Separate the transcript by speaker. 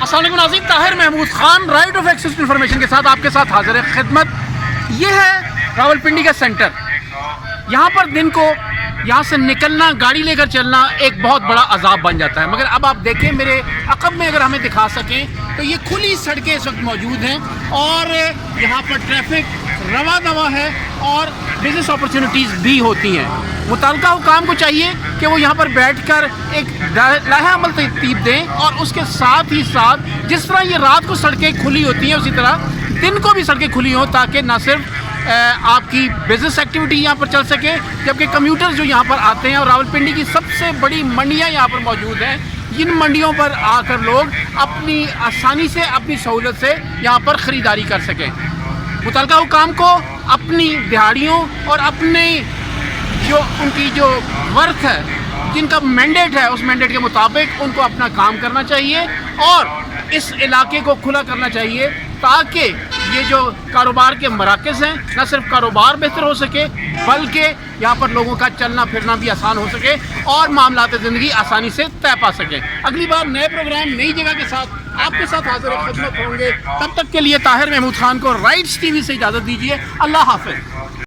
Speaker 1: अस्सलाम वालेकुम नाज़रीन, Tahir Mahmood Khan right of access to information के साथ आपके साथ हाजिर है खिदमत। ये है रावलपिंडी का सेंटर। यहाँ पर दिन को यहाँ से निकलना, गाड़ी लेकर चलना एक बहुत बड़ा अजाब बन जाता है। मगर अब आप देखें मेरे अक़ब में, अगर हमें दिखा सकें तो ये खुली सड़कें इस वक्त मौजूद हैं और यहाँ पर ट्रैफिक रवा दवा है और बिज़नेस अपॉर्चुनिटीज़ भी होती हैं। मुतल्लिका हुकाम को चाहिए कि वो यहाँ पर बैठकर एक लाहे अमल तरतीब दें और उसके साथ ही साथ जिस तरह ये रात को सड़कें खुली होती हैं उसी तरह दिन को भी सड़कें खुली हों, ताकि ना सिर्फ आपकी बिज़नेस एक्टिविटी यहाँ पर चल सके, जबकि कम्यूटर्स जो यहाँ पर आते हैं, और रावलपिंडी की सबसे बड़ी मंडियाँ यहाँ पर मौजूद हैं, इन मंडियों पर आकर लोग अपनी आसानी से, अपनी सहूलत से यहाँ पर ख़रीदारी कर सकें। मुतल्लिका हुकाम को अपनी दिहाड़ियों और अपने जो उनकी जो वर्क है, जिनका मैंडेट है, उस मैंडेट के मुताबिक उनको अपना काम करना चाहिए और इस इलाके को खुला करना चाहिए, ताकि ये जो कारोबार के मराकज़ हैं, न सिर्फ कारोबार बेहतर हो सके बल्कि यहाँ पर लोगों का चलना फिरना भी आसान हो सके और मामलात ज़िंदगी आसानी से तय पा सकें। अगली बार नए प्रोग्राम नई जगह के साथ आपके साथ हाजिर खिदमत होंगे। तब तक के लिए ताहिर महमूद खान को राइट्स टीवी से इजाज़त दीजिए। अल्लाह हाफ़िज़।